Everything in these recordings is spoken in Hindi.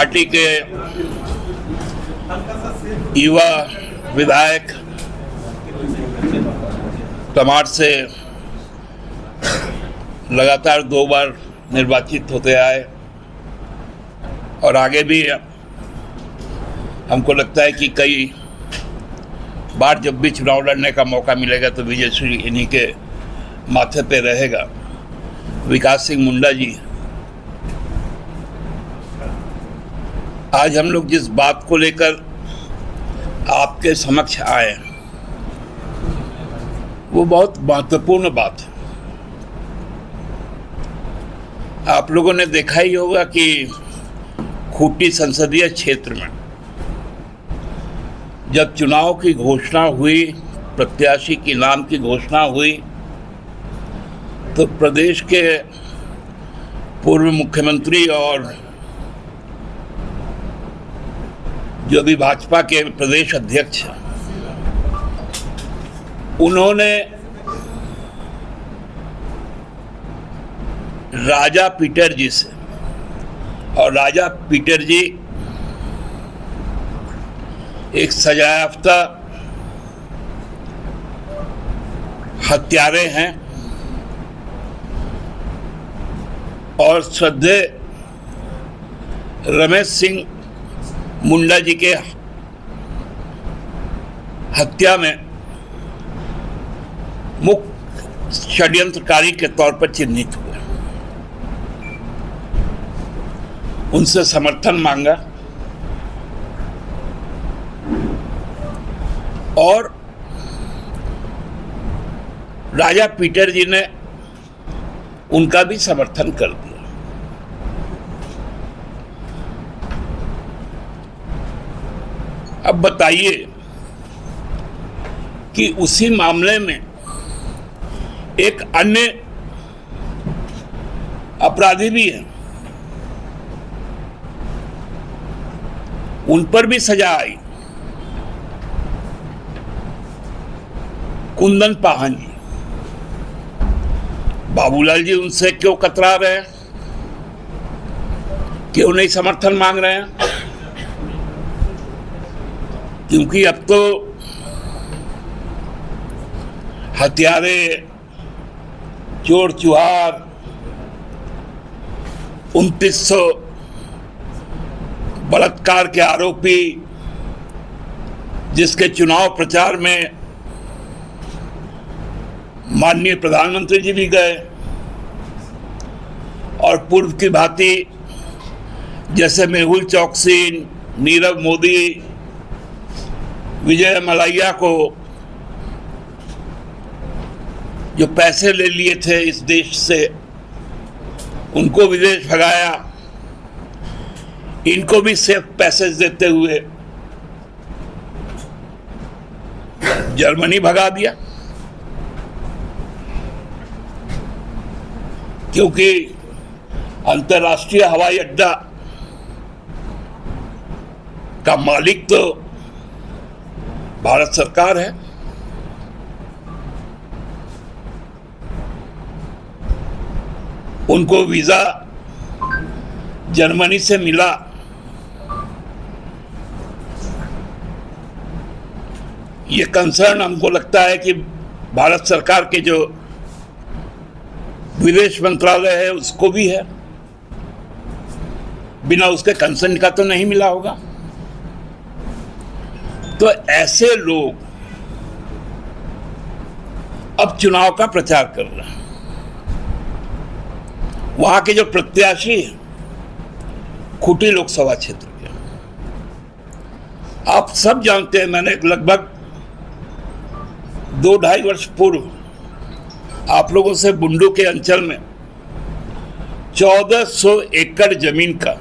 पार्टी के युवा विधायक तमाड़ से लगातार 2 बार निर्वाचित होते आए और आगे भी हमको लगता है कि कई बार जब भी चुनाव लड़ने का मौका मिलेगा तो विजयश्री इन्हीं के माथे पे रहेगा। विकास सिंह मुंडा जी, आज हम लोग जिस बात को लेकर आपके समक्ष आए वो बहुत महत्वपूर्ण बात है। आप लोगों ने देखा ही होगा कि खूंटी संसदीय क्षेत्र में जब चुनाव की घोषणा हुई, प्रत्याशी के नाम की घोषणा हुई, तो प्रदेश के पूर्व मुख्यमंत्री और जो भी भाजपा के प्रदेश अध्यक्ष हैं, उन्होंने राजा पीटर जी से, और राजा पीटर जी एक सजायाफ्ता हत्यारे हैं और श्रद्धेय रमेश सिंह मुंडा जी के हत्या में मुख्य षड्यंत्रकारी के तौर पर चिन्हित हुए। उनसे समर्थन मांगा और राजा पीटर जी ने उनका भी समर्थन कर दिया। अब बताइए कि उसी मामले में एक अन्य अपराधी भी है, उन पर भी सजा आई। कुंदन पाहन जी, बाबूलाल जी उनसे क्यों कतरा रहे हैं, क्यों नहीं समर्थन मांग रहे हैं? क्योंकि अब तो हत्यारे, चोर चुहार, 2900 बलात्कार के आरोपी, जिसके चुनाव प्रचार में माननीय प्रधानमंत्री जी भी गए और पूर्व की भांति जैसे मेहुल चौकसी, नीरव मोदी, विजय मल्ल्या को जो पैसे ले लिए थे इस देश से, उनको विदेश भगाया, इनको भी सेफ पैसेज देते हुए जर्मनी भगा दिया। क्योंकि अंतर्राष्ट्रीय हवाई अड्डा का मालिक तो भारत सरकार है। उनको वीजा जर्मनी से मिला, ये कंसर्न हमको लगता है कि भारत सरकार के जो विदेश मंत्रालय है उसको भी है, बिना उसके कंसर्न का तो नहीं मिला होगा। तो ऐसे लोग अब चुनाव का प्रचार कर रहे हैं। वहां के जो प्रत्याशी हैं खूंटी लोकसभा क्षेत्र के, आप सब जानते हैं, मैंने लगभग 2-2.5 वर्ष पूर्व आप लोगों से बुंडू के अंचल में 1400 एकड़ जमीन का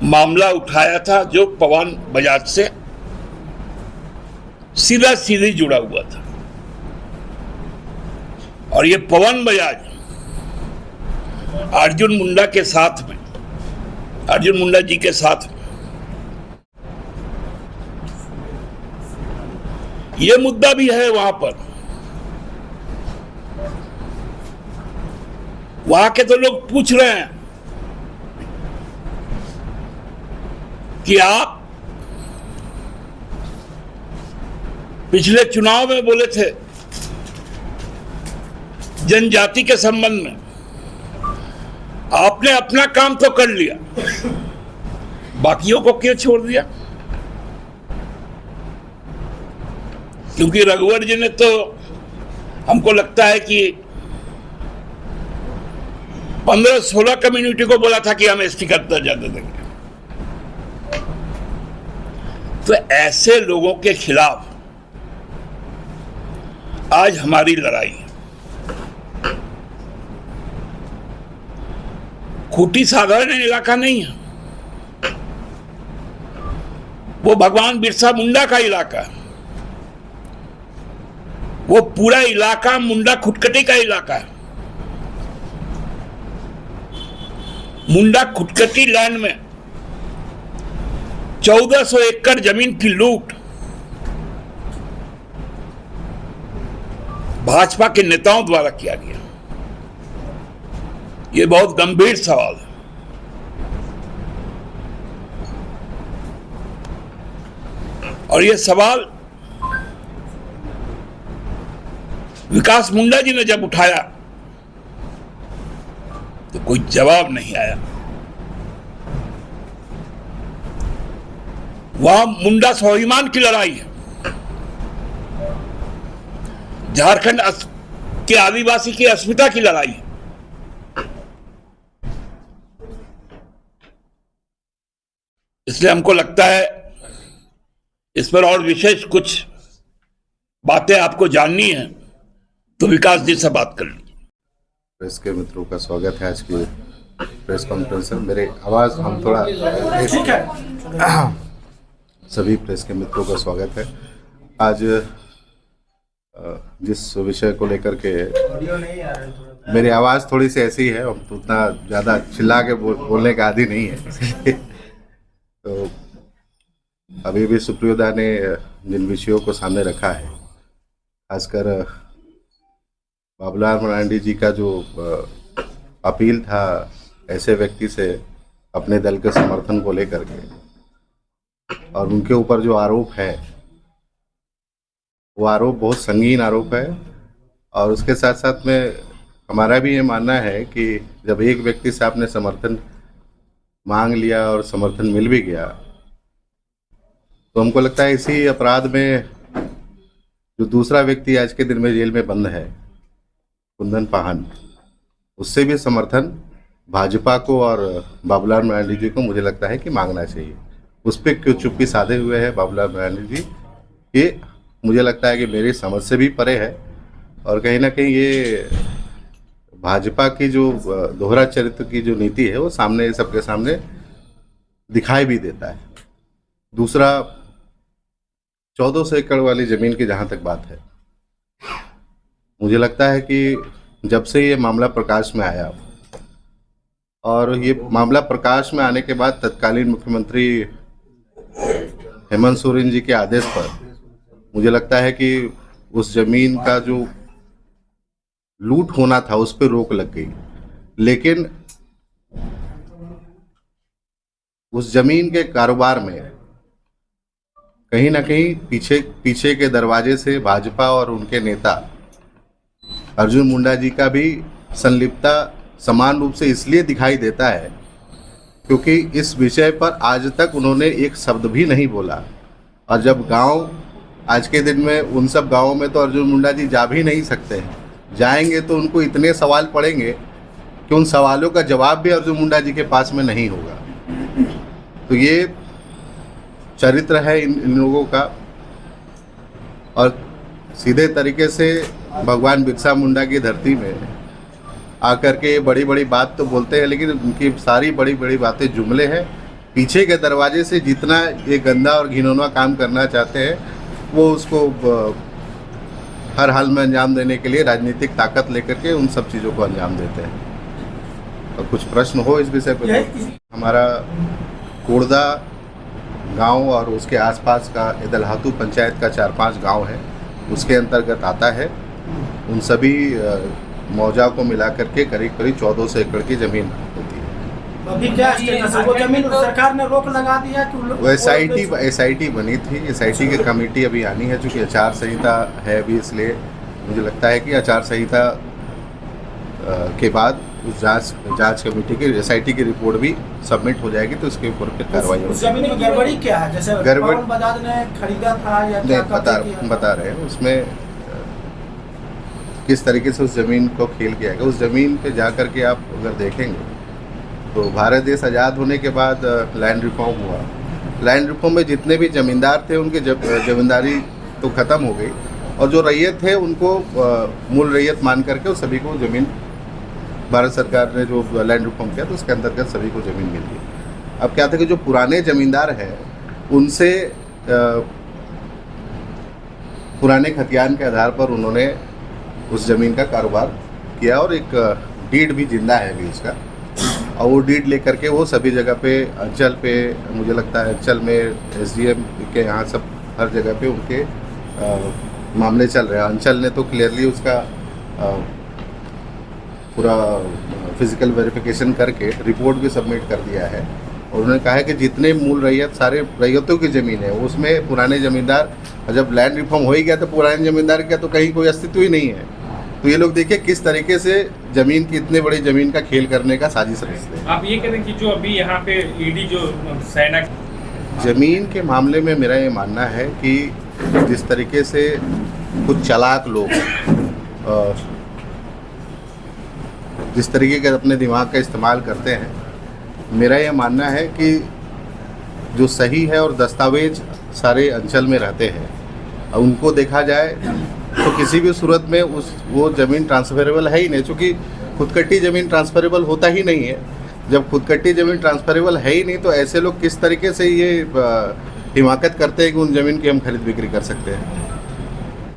मामला उठाया था, जो पवन बजाज से सीधा सीधी जुड़ा हुआ था। और ये पवन बजाज अर्जुन मुंडा के साथ में, अर्जुन मुंडा जी के साथ में ये मुद्दा भी है। वहां के तो लोग पूछ रहे हैं कि आप पिछले चुनाव में बोले थे जनजाति के संबंध में, आपने अपना काम तो कर लिया, बाकियों को क्यों छोड़ दिया? क्योंकि रघुवर जी ने तो हमको लगता है कि 15-16 कम्युनिटी को बोला था कि हम एसटी का दर्जा दे देंगे। तो ऐसे लोगों के खिलाफ आज हमारी लड़ाई है। खूंटी साधारण इलाका नहीं है, वो भगवान बिरसा मुंडा का इलाका है। वो पूरा इलाका मुंडा खुटकटी का इलाका है। मुंडा खुटकटी लैंड में 1400 एकड़ जमीन की लूट भाजपा के नेताओं द्वारा किया गया। ये बहुत गंभीर सवाल है। और ये सवाल विकास मुंडा जी ने जब उठाया तो कोई जवाब नहीं आया। वहां मुंडा स्वाभिमान की लड़ाई है, झारखंड के आदिवासी की अस्मिता की लड़ाई है। इसलिए हमको लगता है इस पर और विशेष कुछ बातें आपको जाननी है तो विकास जी से बात कर लीजिए। प्रेस के मित्रों का स्वागत है आज की प्रेस कॉन्फ्रेंस में। मेरे आवाज़ हम थोड़ा सभी प्रेस के मित्रों का स्वागत है। आज जिस विषय को लेकर के मेरी आवाज़ थोड़ी सी ऐसी है, हम तो उतना ज़्यादा चिल्ला के बोलने का आदी नहीं है। तो अभी भी सुप्रियोदा ने जिन विषयों को सामने रखा है, खासकर बाबूलाल मरांडी जी का जो अपील था ऐसे व्यक्ति से अपने दल के समर्थन को लेकर के, और उनके ऊपर जो आरोप है वो आरोप बहुत संगीन आरोप है। और उसके साथ साथ में हमारा भी ये मानना है कि जब एक व्यक्ति से आपने समर्थन मांग लिया और समर्थन मिल भी गया, तो हमको लगता है इसी अपराध में जो दूसरा व्यक्ति आज के दिन में जेल में बंद है, कुंदन पाहन, उससे भी समर्थन भाजपा को और बाबूलाल मरांडी जी को मुझे लगता है कि मांगना चाहिए। उस पर क्यों चुप्पी साधे हुए हैं बाबूलाल मरांडी जी, ये मुझे लगता है कि मेरी समझ से भी परे है। और कहीं ना कहीं ये भाजपा की जो दोहरा चरित्र की जो नीति है वो सामने सबके सामने दिखाई भी देता है। दूसरा, 1400 एकड़ वाली ज़मीन की जहाँ तक बात है, मुझे लगता है कि जब से ये मामला प्रकाश में आया और ये मामला प्रकाश में आने के बाद तत्कालीन मुख्यमंत्री हेमंत सोरेन जी के आदेश पर मुझे लगता है कि उस ज़मीन का जो लूट होना था उस पर रोक लग गई। लेकिन उस ज़मीन के कारोबार में कहीं ना कहीं पीछे के दरवाजे से भाजपा और उनके नेता अर्जुन मुंडा जी का भी संलिप्तता समान रूप से इसलिए दिखाई देता है क्योंकि इस विषय पर आज तक उन्होंने एक शब्द भी नहीं बोला। और जब गांव आज के दिन में उन सब गांवों में तो अर्जुन मुंडा जी जा भी नहीं सकते हैं, जाएंगे तो उनको इतने सवाल पड़ेंगे कि उन सवालों का जवाब भी अर्जुन मुंडा जी के पास में नहीं होगा। तो ये चरित्र है इन लोगों का। और सीधे तरीके से भगवान बिरसा मुंडा की धरती में आकर के बड़ी बड़ी बात तो बोलते हैं, लेकिन उनकी सारी बड़ी बड़ी बातें जुमले हैं। पीछे के दरवाजे से जितना ये गंदा और घिनौना काम करना चाहते हैं वो उसको हर हाल में अंजाम देने के लिए राजनीतिक ताकत लेकर के उन सब चीज़ों को अंजाम देते हैं। और कुछ प्रश्न हो इस विषय पर? हमारा कोड़दा गांव और उसके आसपास का इदलहातू पंचायत का 4-5 गांव है, उसके अंतर्गत आता है। उन सभी मौजा को मिला करके करीब 1400 एकड़ की ज़मीन होती है। अभी क्या स्टेटस है? वो जमीन सरकार ने रोक लगा दिया कि वो एसआईटी बनी थी। एसआईटी की कमेटी अभी आनी है, चूँकि आचार संहिता है अभी, इसलिए मुझे लगता है कि आचार संहिता के बाद उस जांच कमेटी की एसआईटी की रिपोर्ट भी सबमिट हो जाएगी, तो इसके ऊपर फिर कार्रवाई होगी। जमीन में गड़बड़ी क्या है? जैसे पवन बजाज ने खरीदा था या क्या बता रहे हैं उसमें किस तरीके से उस ज़मीन को खेल किया गया। उस ज़मीन पे जा कर के आप अगर देखेंगे तो भारत देश आज़ाद होने के बाद लैंड रिफॉर्म हुआ। लैंड रिफॉर्म में जितने भी ज़मींदार थे उनकी ज़मींदारी तो ख़त्म हो गई, और जो रैयत थे उनको मूल रैयत मान करके उस सभी को ज़मीन, भारत सरकार ने जो लैंड रिफॉर्म किया तो उसके अंतर्गत सभी को ज़मीन मिल गई। अब क्या था कि जो पुराने ज़मींदार हैं उनसे पुराने खतियान के आधार पर उन्होंने उस ज़मीन का कारोबार किया, और एक डीड भी जिंदा है अभी उसका, और वो डीड लेकर के वो सभी जगह पे, अंचल पे, मुझे लगता है अंचल में एसडीएम के यहाँ सब हर जगह पे उनके मामले चल रहे हैं। अंचल ने तो क्लियरली उसका पूरा फिजिकल वेरिफिकेशन करके रिपोर्ट भी सबमिट कर दिया है, और उन्होंने कहा है कि जितने मूल रैयत, सारे रैयतों की ज़मीन है उसमें पुराने ज़मींदार, जब लैंड रिफॉर्म हो ही गया तो पुराने ज़मींदार का तो कहीं कोई अस्तित्व ही नहीं है। तो ये लोग देखिए किस तरीके से ज़मीन की, इतने बड़ी ज़मीन का खेल करने का साजिश रचते हैं। आप ये कह रहे हैं कि जो अभी यहाँ पे ईडी जो सेना, ज़मीन के मामले में मेरा ये मानना है कि जिस तरीके से कुछ चालाक लोग जिस तरीके का अपने दिमाग का इस्तेमाल करते हैं, मेरा ये मानना है कि जो सही है और दस्तावेज सारे अंचल में रहते हैं, उनको देखा जाए तो किसी भी सूरत में वो ज़मीन ट्रांसफरेबल है ही नहीं, क्योंकि खुदकट्टी ज़मीन ट्रांसफरेबल होता ही नहीं है। जब खुदकट्टी ज़मीन ट्रांसफरेबल है ही नहीं तो ऐसे लोग किस तरीके से ये हिमाकत करते हैं कि उन ज़मीन की हम खरीद बिक्री कर सकते हैं।